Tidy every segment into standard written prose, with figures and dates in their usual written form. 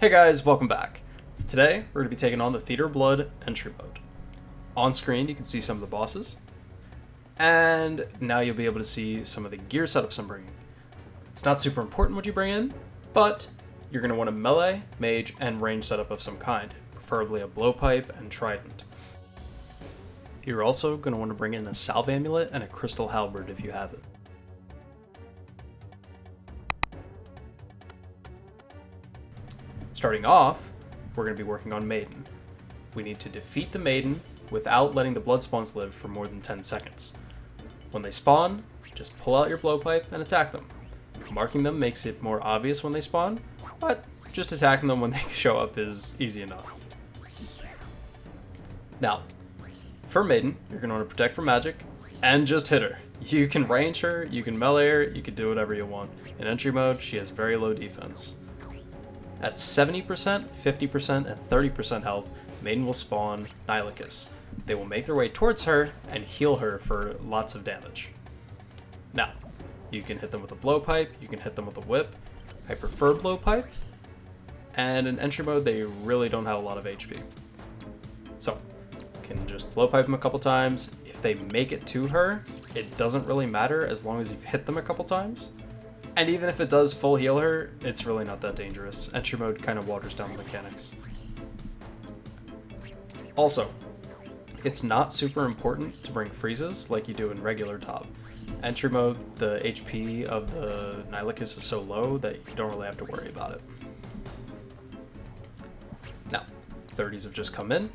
Hey guys, welcome back. Today, we're going to be taking on the Theater of Blood entry mode. On screen, you can see some of the bosses, and now you'll be able to see some of the gear setups I'm bringing. It's not super important what you bring in, but you're going to want a melee, mage, and range setup of some kind, preferably a blowpipe and trident. You're also going to want to bring in a salve amulet and a crystal halberd if you have it. Starting off, we're going to be working on Maiden. We need to defeat the Maiden without letting the blood spawns live for more than 10 seconds. When they spawn, just pull out your blowpipe and attack them. Marking them makes it more obvious when they spawn, but just attacking them when they show up is easy enough. Now, for Maiden, you're going to want to protect from magic and just hit her. You can range her, you can melee her, you can do whatever you want. In entry mode, she has very low defense. At 70%, 50%, and 30% health, Maiden will spawn Nylocas. They will make their way towards her and heal her for lots of damage. Now, you can hit them with a blowpipe, you can hit them with a whip. I prefer blowpipe, and in entry mode they really don't have a lot of HP. So, you can just blowpipe them a couple times. If they make it to her, it doesn't really matter as long as you've hit them a couple times. And even if it does full heal her, it's really not that dangerous. Entry mode kind of waters down the mechanics. Also, it's not super important to bring freezes like you do in regular top. Entry mode, the HP of the Nylocas is so low that you don't really have to worry about it. Now, 30s have just come in,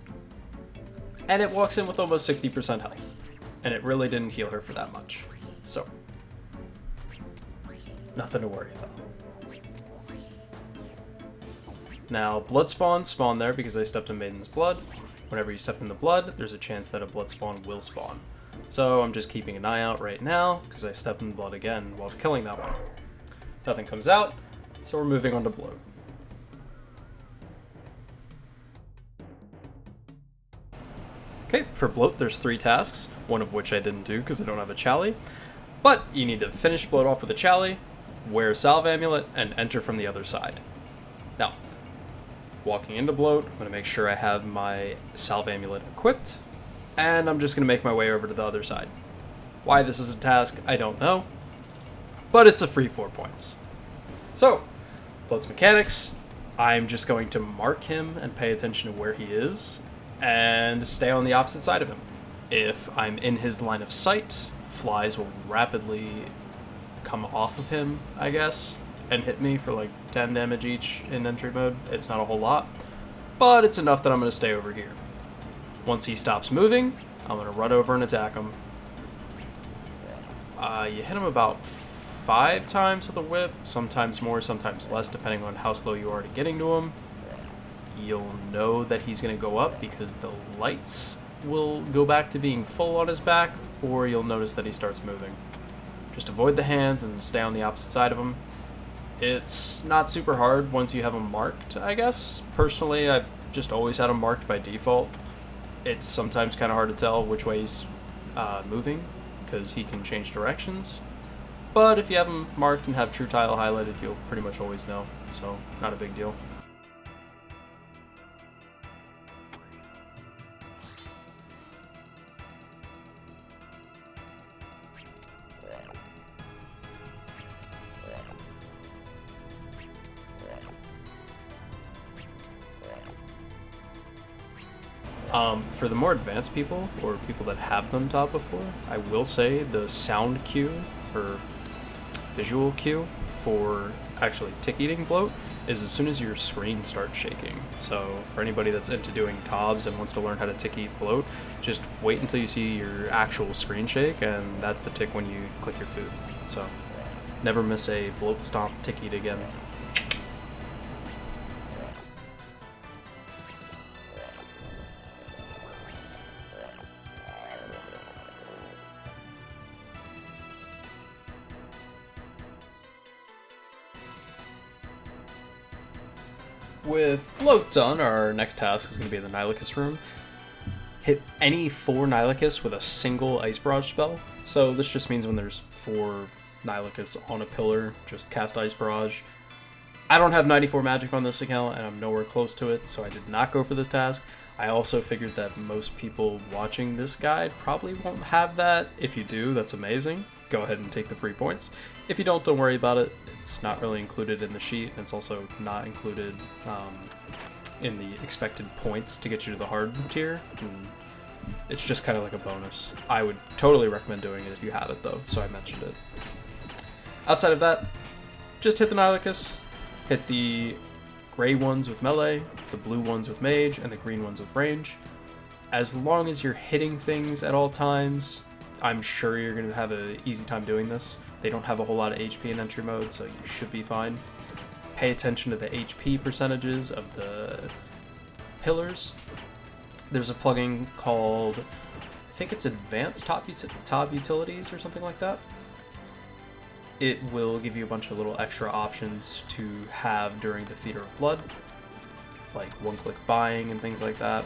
and it walks in with almost 60% health. And it really didn't heal her for that much. So, nothing to worry about. Now, blood spawns spawn there because I stepped in Maiden's blood. Whenever you step in the blood, there's a chance that a blood spawn will spawn. So I'm just keeping an eye out right now because I stepped in blood again while killing that one. Nothing comes out, so we're moving on to bloat. Okay, for bloat there's 3 tasks, one of which I didn't do because I don't have a chally. But you need to finish bloat off with a chally, wear a salve amulet, and enter from the other side. Now, walking into bloat, I'm going to make sure I have my salve amulet equipped, and I'm just going to make my way over to the other side. Why this is a task, I don't know, but it's a free 4 points. So, bloat's mechanics, I'm just going to mark him and pay attention to where he is, and stay on the opposite side of him. If I'm in his line of sight, flies will rapidly come off of him, I guess, and hit me for like 10 damage each in entry mode. It's not a whole lot, but it's enough that I'm going to stay over here. Once he stops moving, I'm going to run over and attack him. You hit him about 5 times with a whip, sometimes more, sometimes less, depending on how slow you are to getting to him. You'll know that he's going to go up because the lights will go back to being full on his back, or you'll notice that he starts moving. Just avoid the hands and stay on the opposite side of him. It's not super hard once you have him marked, I guess. Personally, I've just always had him marked by default. It's sometimes kind of hard to tell which way he's moving, because he can change directions. But if you have him marked and have True Tile highlighted, you'll pretty much always know, so not a big deal. For the more advanced people, or people that have done top before, I will say the sound cue, or visual cue, for actually tick-eating bloat is as soon as your screen starts shaking. So for anybody that's into doing TOBs and wants to learn how to tick-eat bloat, just wait until you see your actual screen shake, and that's the tick when you click your food. So never miss a bloat stomp tick-eat again. With bloat done, our next task is going to be in the Nylocas room. Hit any 4 Nylocas with a single Ice Barrage spell. So this just means when there's 4 Nylocas on a pillar, just cast Ice Barrage. I don't have 94 magic on this account, and I'm nowhere close to it, so I did not go for this task. I also figured that most people watching this guide probably won't have that. If you do, that's amazing. Go ahead and take the free points. If you don't worry about it. It's not really included in the sheet, and it's also not included in the expected points to get you to the hard tier. And it's just kind of like a bonus. I would totally recommend doing it if you have it, though, so I mentioned it. Outside of that, just hit the Nylocas, hit the gray ones with melee, the blue ones with mage, and the green ones with range. As long as you're hitting things at all times, I'm sure you're going to have an easy time doing this. They don't have a whole lot of HP in entry mode, so you should be fine. Pay attention to the HP percentages of the pillars. There's a plugin called, I think it's Advanced Top Utilities or something like that. It will give you a bunch of little extra options to have during the Theater of Blood, like one-click buying and things like that,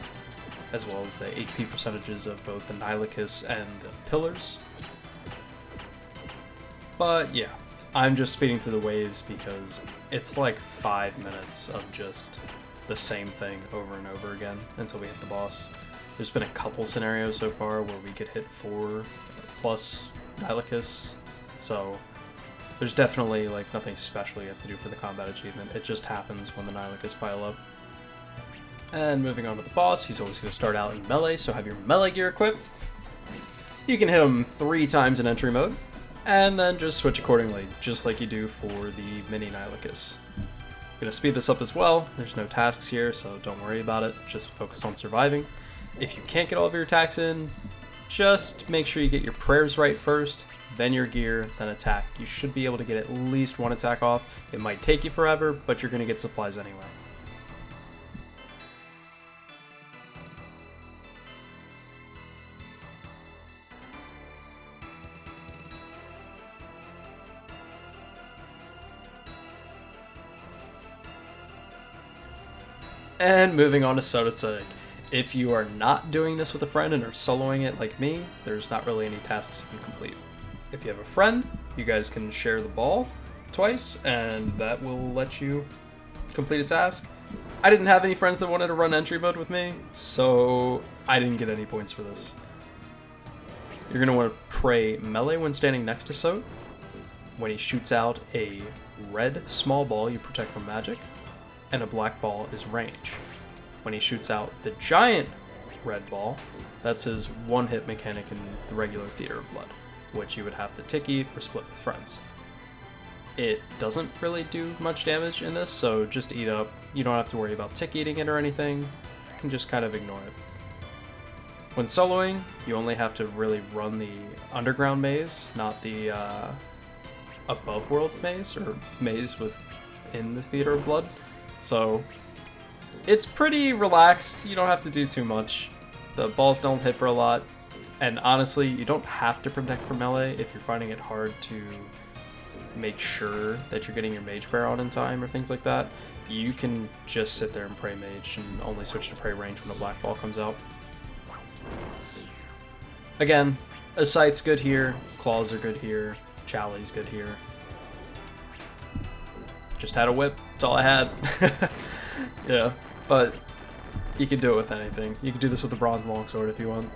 as well as the HP percentages of both the Nylocas and the pillars. But yeah, I'm just speeding through the waves because it's like 5 minutes of just the same thing over and over again until we hit the boss. There's been a couple scenarios so far where we could hit 4+ Nylocas, so there's definitely like nothing special you have to do for the combat achievement. It just happens when the Nylocas pile up. And moving on to the boss, he's always going to start out in melee, so have your melee gear equipped. You can hit him 3 times in entry mode, and then just switch accordingly, just like you do for the mini Nylocas. I'm going to speed this up as well. There's no tasks here, so don't worry about it. Just focus on surviving. If you can't get all of your attacks in, just make sure you get your prayers right first, then your gear, then attack. You should be able to get at least 1 attack off. It might take you forever, but you're going to get supplies anyway. And moving on to Sotetseg. If you are not doing this with a friend and are soloing it like me, there's not really any tasks you can complete. If you have a friend, you guys can share the ball twice, and that will let you complete a task. I didn't have any friends that wanted to run entry mode with me, so I didn't get any points for this. You're going to want to pray melee when standing next to Sot. When he shoots out a red small ball, you protect from magic, and a black ball is range. When he shoots out the giant red ball, that's his one-hit mechanic in the regular Theater of Blood, which you would have to tick eat or split with friends. It doesn't really do much damage in this, so just eat up. You don't have to worry about tick eating it or anything. You can just kind of ignore it. When soloing, you only have to really run the underground maze, not the above world maze, or maze within the Theater of Blood. So it's pretty relaxed. You don't have to do too much. The balls don't hit for a lot. And honestly, you don't have to protect from melee if you're finding it hard to make sure that you're getting your mage prayer on in time or things like that. You can just sit there and pray mage and only switch to pray range when a black ball comes out. Again, a sight's good here, claws are good here, Chali's good here. Just had a whip, that's all I had. Yeah, but you can do it with anything. You can do this with the bronze longsword if you want.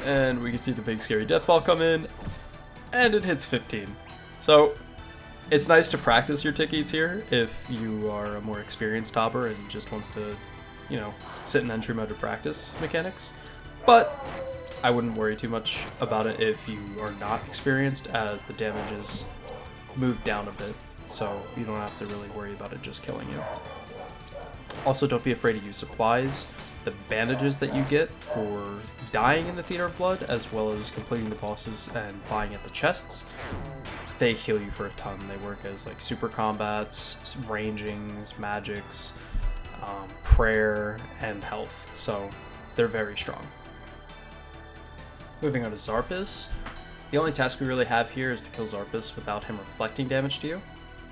And we can see the big scary death ball come in, and it hits 15. So it's nice to practice your tick eats here if you are a more experienced topper and just wants to, you know, sit in entry mode to practice mechanics. But I wouldn't worry too much about it if you are not experienced, as the damage is moved down a bit, so you don't have to really worry about it just killing you. Also, don't be afraid to use supplies. The bandages that you get for dying in the Theater of Blood, as well as completing the bosses and buying at the chests, they heal you for a ton. They work as like super combats, rangings, magics, prayer, and health, so they're very strong. Moving on to Xarpus. The only task we really have here is to kill Xarpus without him reflecting damage to you.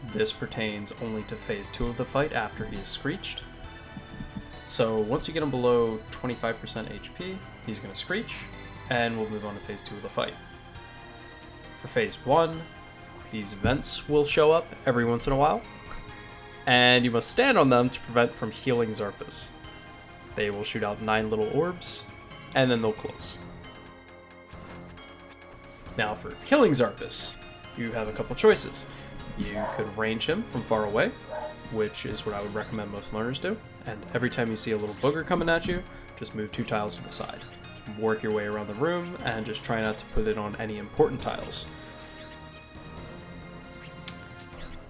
This pertains only to phase 2 of the fight after he is screeched. So once you get him below 25% HP, he's going to screech, and we'll move on to phase 2 of the fight. For phase 1, These vents will show up every once in a while, and you must stand on them to prevent from healing Xarpus. They will shoot out 9 little orbs, and then they'll close. Now for killing Xarpus, you have a couple choices. You could range him from far away, which is what I would recommend most learners do, and every time you see a little booger coming at you, just move 2 tiles to the side. Work your way around the room, and just try not to put it on any important tiles.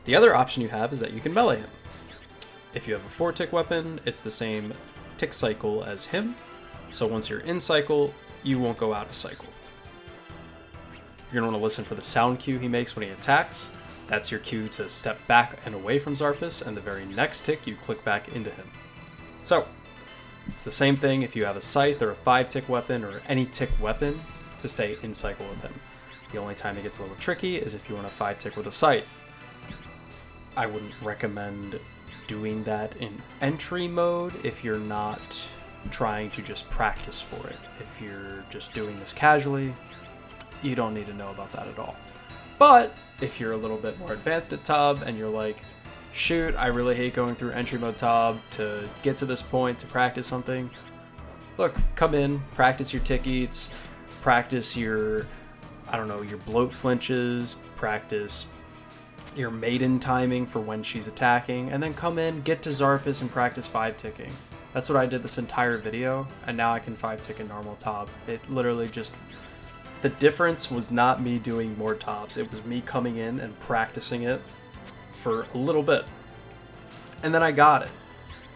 The other option you have is that you can melee him. If you have a 4-tick weapon, it's the same tick cycle as him, so once you're in cycle, you won't go out of cycle. You're going to want to listen for the sound cue he makes when he attacks. That's your cue to step back and away from Xarpus, and the very next tick you click back into him. So, it's the same thing if you have a scythe or a 5-tick weapon or any tick weapon to stay in cycle with him. The only time it gets a little tricky is if you want a 5-tick with a scythe. I wouldn't recommend doing that in entry mode if you're not trying to just practice for it. If you're just doing this casually, you don't need to know about that at all. But if you're a little bit more advanced at Tob and you're like, shoot, I really hate going through entry mode Tob to get to this point to practice something, look, come in, practice your tick eats, practice your, your bloat flinches, practice your maiden timing for when she's attacking, and then come in, get to Xarpus and practice 5-ticking. That's what I did this entire video, and now I can 5-tick in normal Tob. It literally just... The difference was not me doing more Tobs, it was me coming in and practicing it for a little bit. And then I got it.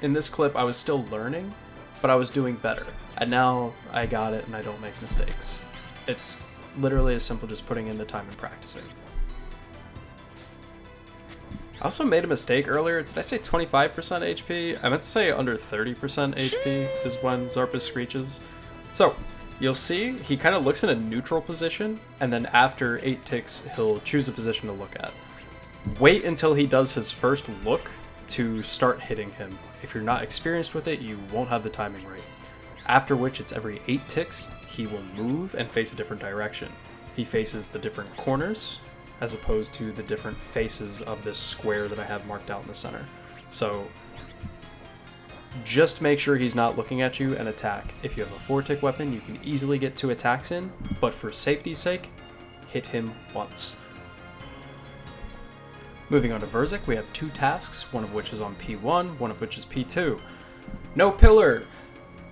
In this clip, I was still learning, but I was doing better. And now I got it and I don't make mistakes. It's literally as simple as putting in the time and practicing. I also made a mistake earlier. Did I say 25% HP? I meant to say under 30% HP is when Xarpus screeches. So, you'll see he kind of looks in a neutral position, and then after 8 ticks, he'll choose a position to look at. Wait until he does his first look to start hitting him. If you're not experienced with it, you won't have the timing right. After which, it's every 8 ticks, he will move and face a different direction. He faces the different corners, as opposed to the different faces of this square that I have marked out in the center. So just make sure he's not looking at you and attack. If you have a 4-tick weapon, you can easily get 2 attacks in, but for safety's sake, hit him once. Moving on to Verzik, we have 2 tasks, one of which is on P1, one of which is P2. No pillar!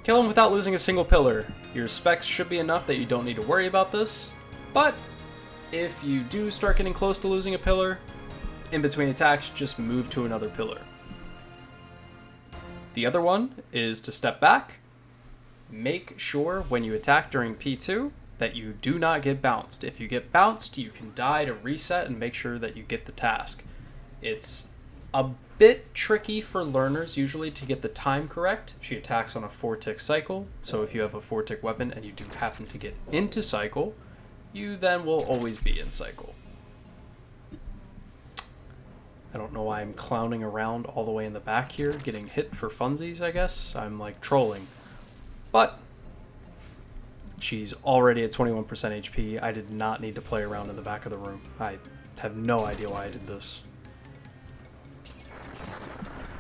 Kill him without losing a single pillar. Your specs should be enough that you don't need to worry about this, but if you do start getting close to losing a pillar, in between attacks, just move to another pillar. The other one is to step back. Make sure when you attack during P2 that you do not get bounced. If you get bounced, you can die to reset and make sure that you get the task. It's a bit tricky for learners usually to get the time correct. She attacks on a 4-tick cycle, so if you have a 4-tick weapon and you do happen to get into cycle, you then will always be in cycle. I don't know why I'm clowning around all the way in the back here, getting hit for funsies, I guess. I'm like trolling. But she's already at 21% HP. I did not need to play around in the back of the room. I have no idea why I did this.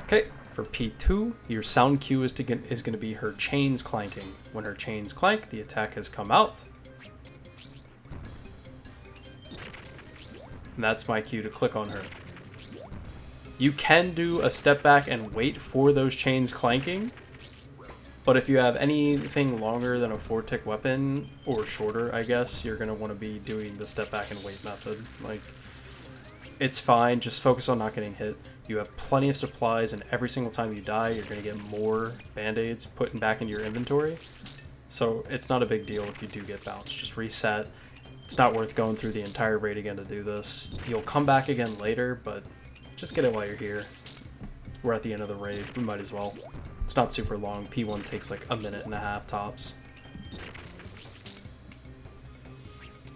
Okay, for P2, your sound cue is going to be her chains clanking. When her chains clank, the attack has come out. And that's my cue to click on her. You can do a step back and wait for those chains clanking, but if you have anything longer than a 4-tick weapon, or shorter, I guess, you're going to want to be doing the step back and wait method. Like, it's fine, just focus on not getting hit. You have plenty of supplies, and every single time you die, you're going to get more band-aids put back into your inventory. So it's not a big deal if you do get bounced. Just reset. It's not worth going through the entire raid again to do this. You'll come back again later, but just get it while you're here. We're at the end of the raid. We might as well. It's not super long. P1 takes like a minute and a half tops.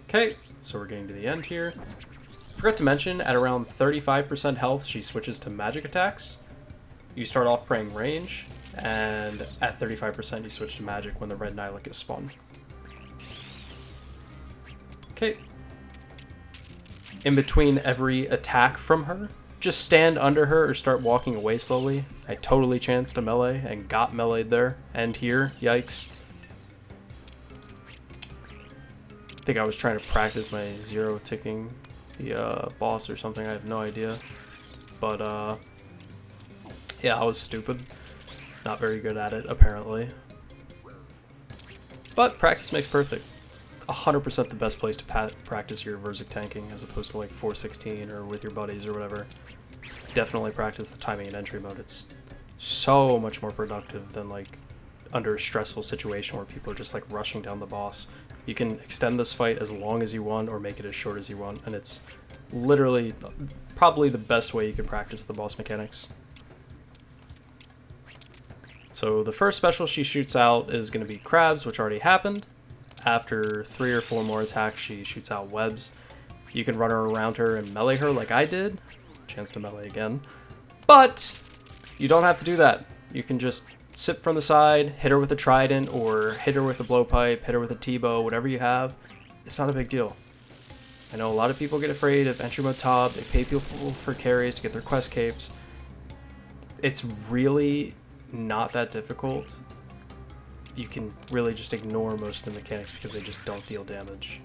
Okay, so we're getting to the end here. Forgot to mention, at around 35% health, she switches to magic attacks. You start off praying range, and at 35% you switch to magic when the red Nylocas spawn. Okay. in between every attack from her, just stand under her or start walking away slowly. I totally chanced a melee and got meleeed there and here. Yikes. I think I was trying to practice my zero ticking the boss or something. I have no idea. But yeah, I was stupid. Not very good at it, apparently. But practice makes perfect. It's 100% the best place to practice your Verzik tanking as opposed to like 416 or with your buddies or whatever. Definitely practice the timing and entry mode. It's so much more productive than like under a stressful situation where people are just like rushing down the boss. You can extend this fight as long as you want or make it as short as you want, and it's literally probably the best way you can practice the boss mechanics. So the first special she shoots out is going to be crabs, which already happened. After 3 or 4 more attacks, she shoots out webs. You can run around her and melee her like I did. Chance to melee again. But you don't have to do that. You can just sit from the side, hit her with a trident, or hit her with a blowpipe, hit her with a T-bow, whatever you have. It's not a big deal. I know a lot of people get afraid of entry mode top. They pay people for carries to get their quest capes. It's really not that difficult. You can really just ignore most of the mechanics because they just don't deal damage.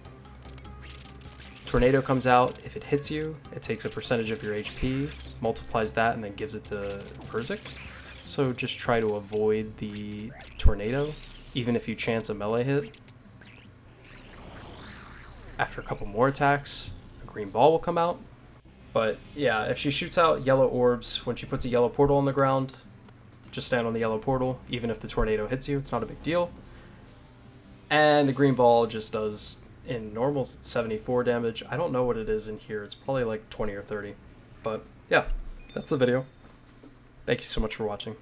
Tornado comes out. If it hits you, it takes a percentage of your HP, multiplies that, and then gives it to Verzik. So just try to avoid the tornado, even if you chance a melee hit. After a couple more attacks, a green ball will come out. But yeah, if she shoots out yellow orbs, when she puts a yellow portal on the ground, just stand on the yellow portal. Even if the tornado hits you, it's not a big deal. And the green ball just does, in normals, it's 74 damage. I don't know what it is in here. It's probably like 20 or 30. But yeah, that's the video. Thank you so much for watching.